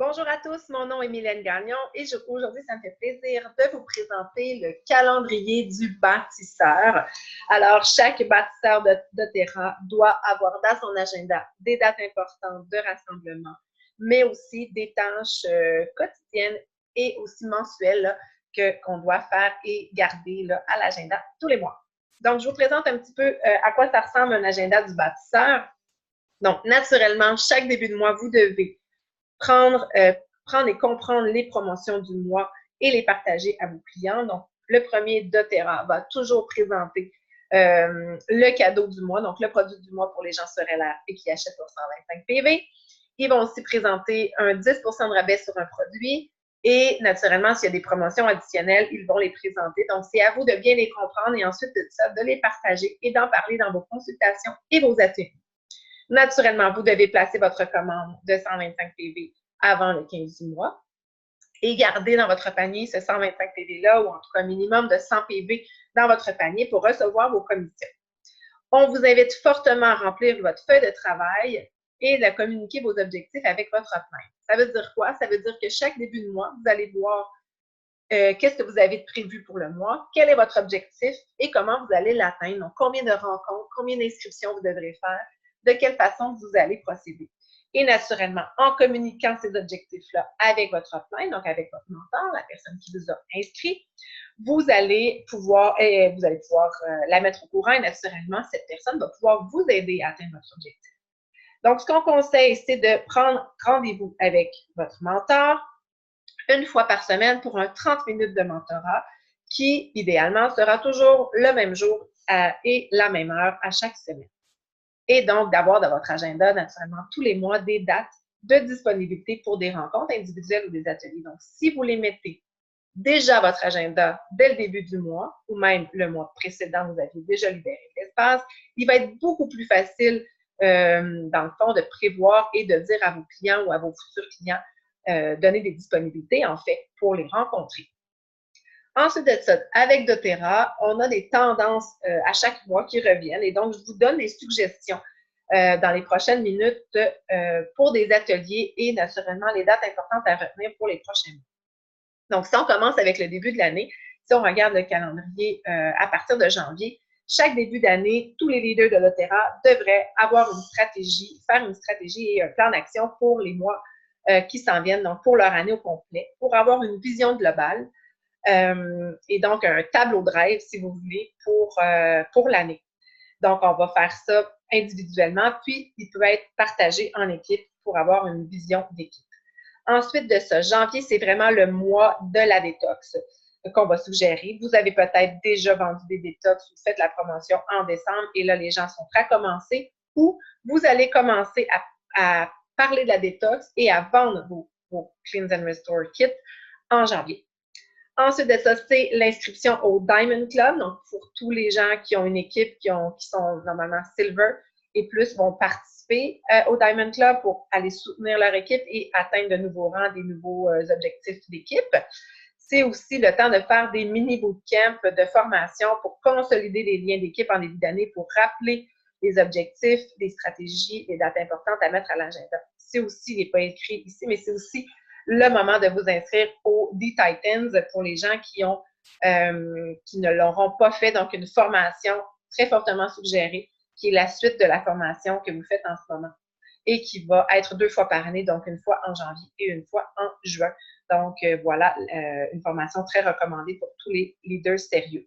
Bonjour à tous, mon nom est Mylène Gagnon et aujourd'hui, ça me fait plaisir de vous présenter le calendrier du bâtisseur. Alors, chaque bâtisseur de doTERRA doit avoir dans son agenda des dates importantes de rassemblement, mais aussi des tâches quotidiennes et aussi mensuelles qu'on doit faire et garder là, à l'agenda tous les mois. Donc, je vous présente un petit peu à quoi ça ressemble un agenda du bâtisseur. Donc, naturellement, chaque début de mois, vous devez prendre et comprendre les promotions du mois et les partager à vos clients. Donc, le premier doTERRA va toujours présenter le cadeau du mois, donc le produit du mois pour les gens sur LR et qui achètent pour 125 PV. Ils vont aussi présenter un 10 de rabais sur un produit et naturellement, s'il y a des promotions additionnelles, ils vont les présenter. Donc, c'est à vous de bien les comprendre et ensuite de ça, de les partager et d'en parler dans vos consultations et vos ateliers. Naturellement, vous devez placer votre commande de 125 PV avant le 15 du mois et garder dans votre panier ce 125 PV-là ou en tout cas un minimum de 100 PV dans votre panier pour recevoir vos commissions. On vous invite fortement à remplir votre feuille de travail et de communiquer vos objectifs avec votre hotline. Ça veut dire quoi? Ça veut dire que chaque début de mois, vous allez voir qu'est-ce que vous avez prévu pour le mois, quel est votre objectif et comment vous allez l'atteindre. Donc, combien de rencontres, combien d'inscriptions vous devrez faire, de quelle façon vous allez procéder. Et naturellement, en communiquant ces objectifs-là avec votre hotline, donc avec votre mentor, la personne qui vous a inscrit, vous allez pouvoir la mettre au courant et naturellement, cette personne va pouvoir vous aider à atteindre votre objectif. Donc, ce qu'on conseille, c'est de prendre rendez-vous avec votre mentor une fois par semaine pour un 30 minutes de mentorat qui, idéalement, sera toujours le même jour et la même heure à chaque semaine. Et donc, d'avoir dans votre agenda, naturellement, tous les mois, des dates de disponibilité pour des rencontres individuelles ou des ateliers. Donc, si vous les mettez déjà à votre agenda dès le début du mois, ou même le mois précédent, vous aviez déjà libéré l'espace, il va être beaucoup plus facile, dans le fond, de prévoir et de dire à vos clients ou à vos futurs clients, donner des disponibilités, en fait, pour les rencontrer. Ensuite de ça, avec doTERRA, on a des tendances à chaque mois qui reviennent et donc je vous donne des suggestions dans les prochaines minutes pour des ateliers et naturellement les dates importantes à retenir pour les prochains mois. Donc, si on commence avec le début de l'année, si on regarde le calendrier à partir de janvier, chaque début d'année, tous les leaders de doTERRA devraient avoir une stratégie, faire une stratégie et un plan d'action pour les mois qui s'en viennent, donc pour leur année au complet, pour avoir une vision globale. Et donc, un tableau de rêve, si vous voulez, pour l'année. Donc, on va faire ça individuellement, puis il peut être partagé en équipe pour avoir une vision d'équipe. Ensuite de ça, janvier, c'est vraiment le mois de la détox qu'on va suggérer. Vous avez peut-être déjà vendu des détox, vous faites la promotion en décembre et là, les gens sont prêts à commencer ou vous allez commencer à parler de la détox et à vendre vos Cleanse and Restore Kit en janvier. Ensuite de ça, c'est l'inscription au Diamond Club. Donc, pour tous les gens qui ont une équipe, qui sont normalement Silver et plus, vont participer au Diamond Club pour aller soutenir leur équipe et atteindre de nouveaux rangs, des nouveaux objectifs d'équipe. C'est aussi le temps de faire des mini bootcamps de formation pour consolider les liens d'équipe en début d'année, pour rappeler les objectifs, les stratégies, les dates importantes à mettre à l'agenda. C'est aussi, il n'est pas écrit ici, mais c'est aussi le moment de vous inscrire au D-Titans pour les gens qui ne l'auront pas fait. Donc, une formation très fortement suggérée qui est la suite de la formation que vous faites en ce moment et qui va être 2 fois par année, donc une fois en janvier et une fois en juin. Donc, voilà, une formation très recommandée pour tous les leaders sérieux.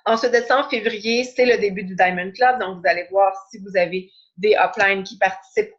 Ensuite de ça, en février, c'est le début du Diamond Club. Donc, vous allez voir si vous avez des uplines qui participent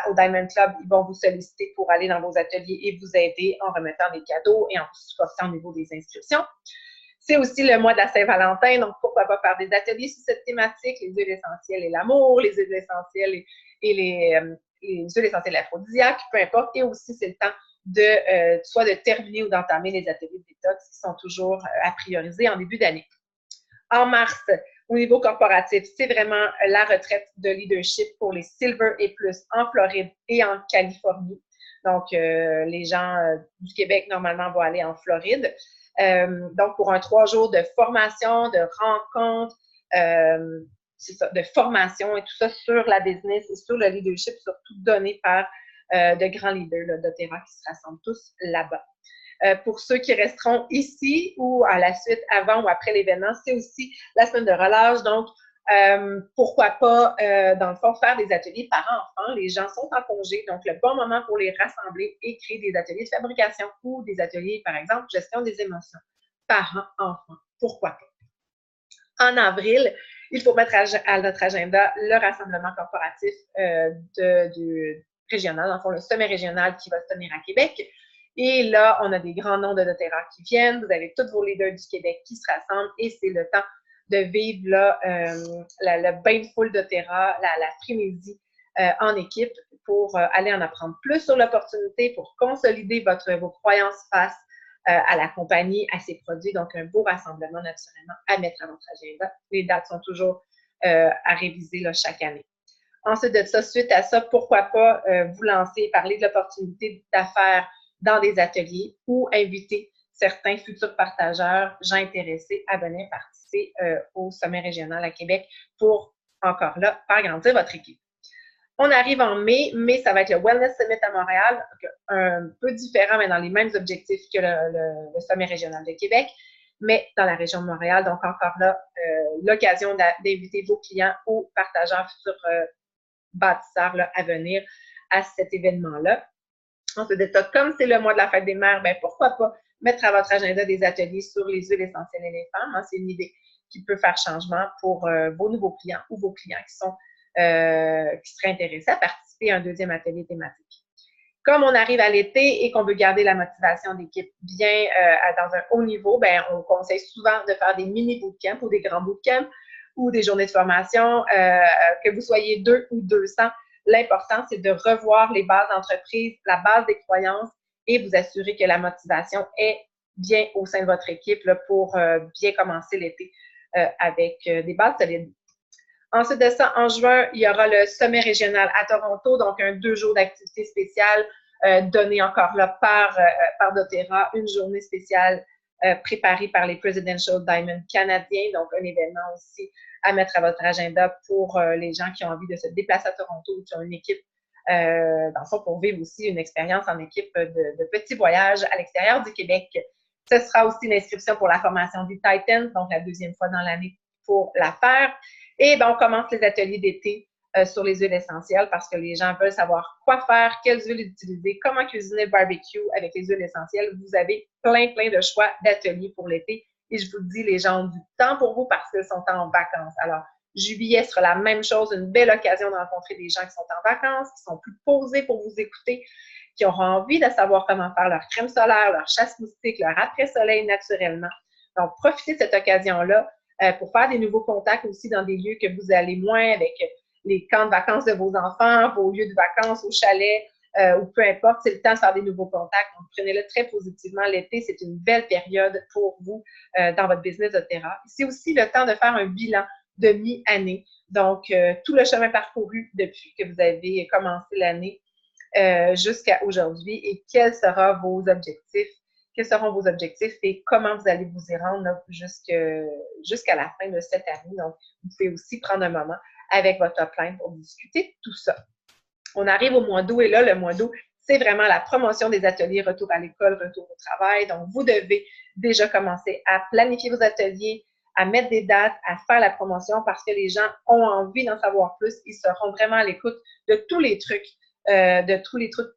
au Diamond Club, ils vont vous solliciter pour aller dans vos ateliers et vous aider en remettant des cadeaux et en vous supportant au niveau des inscriptions. C'est aussi le mois de la Saint-Valentin, donc pourquoi pas faire des ateliers sur cette thématique, les huiles essentielles et l'amour, les huiles essentielles et les huiles essentielles aphrodisiaques, peu importe. Et aussi, c'est le temps soit de terminer ou d'entamer les ateliers de détox qui sont toujours à prioriser en début d'année. En mars, au niveau corporatif, c'est vraiment la retraite de leadership pour les Silver et plus en Floride et en Californie. Donc, les gens du Québec, normalement, vont aller en Floride. Donc, pour un 3 jours de formation, de rencontres, de formation et tout ça sur la business et sur le leadership, surtout donné par de grands leaders d'Otera qui se rassemblent tous là-bas. Pour ceux qui resteront ici ou à la suite, avant ou après l'événement, c'est aussi la semaine de relâche. Donc, pourquoi pas, dans le fond, faire des ateliers parents-enfants. Les gens sont en congé, donc le bon moment pour les rassembler et créer des ateliers de fabrication ou des ateliers, par exemple, gestion des émotions. Parents-enfants, pourquoi pas. En avril, il faut mettre à notre agenda le rassemblement corporatif du régional, dans le fond, le sommet régional qui va se tenir à Québec. Et là, on a des grands noms de doTERRA qui viennent. Vous avez tous vos leaders du Québec qui se rassemblent et c'est le temps de vivre là, le bain de foule doTERRA, la frénésie en équipe pour aller en apprendre plus sur l'opportunité, pour consolider vos croyances face à la compagnie, à ses produits. Donc, un beau rassemblement naturellement à mettre à votre agenda. Les dates sont toujours à réviser là, chaque année. Ensuite de ça, suite à ça, pourquoi pas vous lancer, parler de l'opportunité d'affaires dans des ateliers ou inviter certains futurs partageurs, gens intéressés à venir participer au sommet régional à Québec pour, encore là, faire grandir votre équipe. On arrive en mai. Mai, ça va être le Wellness Summit à Montréal, un peu différent, mais dans les mêmes objectifs que le sommet régional de Québec, mais dans la région de Montréal. Donc, encore là, l'occasion d'inviter vos clients ou partageurs futurs bâtisseurs là, à venir à cet événement-là. Ensuite de ça, comme c'est le mois de la fête des mères, ben pourquoi pas mettre à votre agenda des ateliers sur les huiles essentielles et les femmes. Hein, c'est une idée qui peut faire changement pour vos nouveaux clients ou vos clients qui seraient intéressés à participer à un deuxième atelier thématique. Comme on arrive à l'été et qu'on veut garder la motivation d'équipe bien dans un haut niveau, ben on conseille souvent de faire des mini bootcamps ou des grands bootcamps ou des journées de formation, que vous soyez 2 ou 200. L'important, c'est de revoir les bases d'entreprise, la base des croyances et vous assurer que la motivation est bien au sein de votre équipe là, pour bien commencer l'été avec des bases solides. Ensuite de ça, en juin, il y aura le sommet régional à Toronto, donc un 2 jours d'activité spéciale donnée encore là par doTERRA, une journée spéciale préparée par les Presidential Diamond canadiens, donc un événement aussi à mettre à votre agenda pour les gens qui ont envie de se déplacer à Toronto ou qui ont une équipe, dans le fond, pour vivre aussi une expérience en équipe de petits voyages à l'extérieur du Québec. Ce sera aussi l'inscription pour la formation des Titans, donc la deuxième fois dans l'année pour la faire. Et ben, on commence les ateliers d'été sur les huiles essentielles parce que les gens veulent savoir quoi faire, quelles huiles utiliser, comment cuisiner le barbecue avec les huiles essentielles. Vous avez plein de choix d'ateliers pour l'été. Et je vous le dis, les gens ont du temps pour vous parce qu'ils sont en vacances. Alors, juillet sera la même chose, une belle occasion de rencontrer des gens qui sont en vacances, qui sont plus posés pour vous écouter, qui auront envie de savoir comment faire leur crème solaire, leur chasse moustique, leur après-soleil naturellement. Donc, profitez de cette occasion-là pour faire des nouveaux contacts aussi dans des lieux que vous allez moins avec les camps de vacances de vos enfants, vos lieux de vacances au chalet, ou peu importe, c'est le temps de faire des nouveaux contacts. Donc, prenez-le très positivement. L'été, c'est une belle période pour vous dans votre business doTERRA. C'est aussi le temps de faire un bilan de mi-année. Donc, tout le chemin parcouru depuis que vous avez commencé l'année jusqu'à aujourd'hui et quels seront vos objectifs et comment vous allez vous y rendre jusqu'à la fin de cette année. Donc, vous pouvez aussi prendre un moment avec votre upline pour discuter de tout ça. On arrive au mois d'août et là, le mois d'août, c'est vraiment la promotion des ateliers retour à l'école, retour au travail. Donc, vous devez déjà commencer à planifier vos ateliers, à mettre des dates, à faire la promotion parce que les gens ont envie d'en savoir plus. Ils seront vraiment à l'écoute de tous les trucs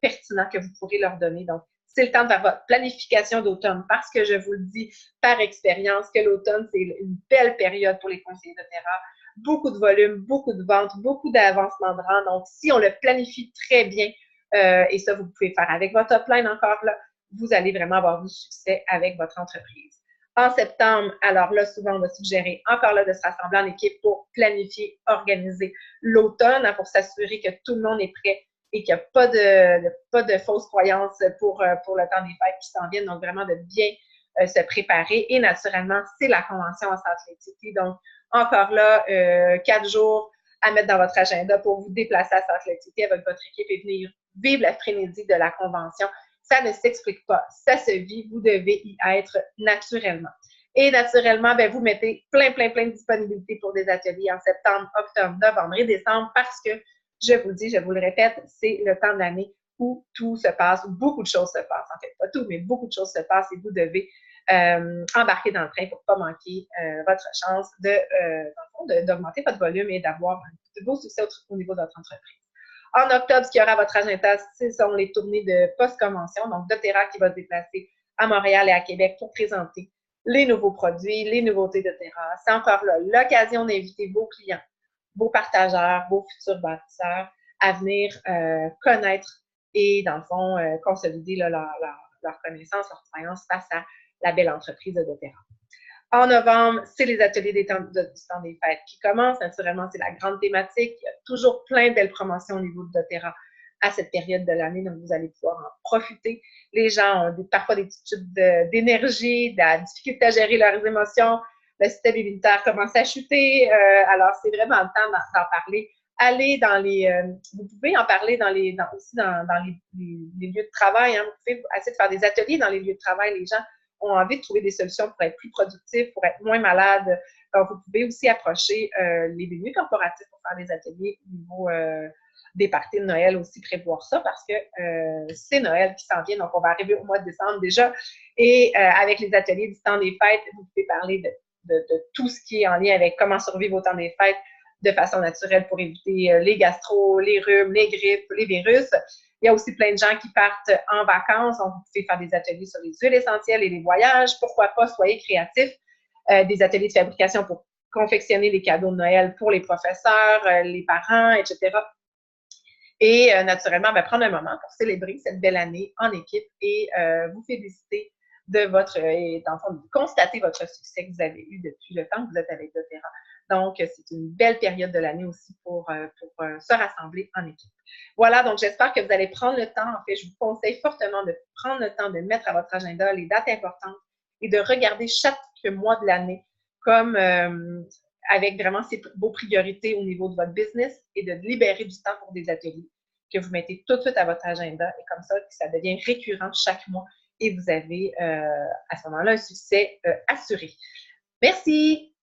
pertinents que vous pourrez leur donner. Donc, c'est le temps de faire votre planification d'automne parce que je vous le dis par expérience que l'automne, c'est une belle période pour les conseillers doTERRA. Beaucoup de volume, beaucoup de ventes, beaucoup d'avancement de rang. Donc, si on le planifie très bien, et ça, vous pouvez faire avec votre upline encore là, vous allez vraiment avoir du succès avec votre entreprise. En septembre, alors là, souvent, on va suggérer encore là de se rassembler en équipe pour planifier, organiser l'automne, hein, pour s'assurer que tout le monde est prêt et qu'il n'y a pas de fausses croyances pour le temps des fêtes qui s'en viennent. Donc, vraiment de bien se préparer. Et naturellement, c'est la convention en Salt Lake City. Donc, encore là, 4 jours à mettre dans votre agenda pour vous déplacer à Salt Lake City avec votre équipe et venir vivre la frénésie de la convention. Ça ne s'explique pas, ça se vit, vous devez y être naturellement. Et naturellement, ben, vous mettez plein de disponibilités pour des ateliers en septembre, octobre, novembre et décembre parce que, je vous le dis, je vous le répète, c'est le temps de l'année où tout se passe, où beaucoup de choses se passent. En fait, pas tout, mais beaucoup de choses se passent et vous devez embarquer dans le train pour ne pas manquer votre chance d'augmenter votre volume et d'avoir de beaux succès au niveau de votre entreprise. En octobre, ce qu'il y aura à votre agenda, ce sont les tournées de post-convention, donc doTERRA qui va se déplacer à Montréal et à Québec pour présenter les nouveaux produits, les nouveautés doTERRA. C'est encore là l'occasion d'inviter vos clients, vos partageurs, vos futurs bâtisseurs à venir connaître et, dans le fond, consolider là, leur connaissance, leur croyance face à la belle entreprise de doTERRA. En novembre, c'est les ateliers du temps des fêtes qui commencent. Naturellement, c'est la grande thématique. Il y a toujours plein de belles promotions au niveau de doTERRA à cette période de l'année, donc vous allez pouvoir en profiter. Les gens ont parfois des petites chutes d'énergie, de la difficulté à gérer leurs émotions. Le système immunitaire commence à chuter. Alors, c'est vraiment le temps d'en parler. Allez dans les... vous pouvez en parler aussi dans les lieux de travail. Hein. Vous pouvez essayer de faire des ateliers dans les lieux de travail. Les gens ont envie de trouver des solutions pour être plus productifs, pour être moins malades. Donc, vous pouvez aussi approcher les milieux corporatifs pour faire des ateliers au niveau des parties de Noël aussi, prévoir ça parce que c'est Noël qui s'en vient. Donc, on va arriver au mois de décembre déjà. Et avec les ateliers du temps des fêtes, vous pouvez parler de tout ce qui est en lien avec comment survivre au temps des fêtes de façon naturelle pour éviter les gastro, les rhumes, les grippes, les virus. Il y a aussi plein de gens qui partent en vacances. Donc, vous pouvez faire des ateliers sur les huiles essentielles et les voyages. Pourquoi pas, soyez créatifs. Des ateliers de fabrication pour confectionner les cadeaux de Noël pour les professeurs, les parents, etc. Et naturellement, prendre un moment pour célébrer cette belle année en équipe et vous féliciter de constater votre succès que vous avez eu depuis le temps que vous êtes avec doTERRA. Donc, c'est une belle période de l'année aussi pour se rassembler en équipe. Voilà, donc j'espère que vous allez prendre le temps. En fait, je vous conseille fortement de prendre le temps de mettre à votre agenda les dates importantes et de regarder chaque mois de l'année comme avec vraiment vos priorités au niveau de votre business et de libérer du temps pour des ateliers que vous mettez tout de suite à votre agenda et comme ça devient récurrent chaque mois et vous avez à ce moment-là un succès assuré. Merci!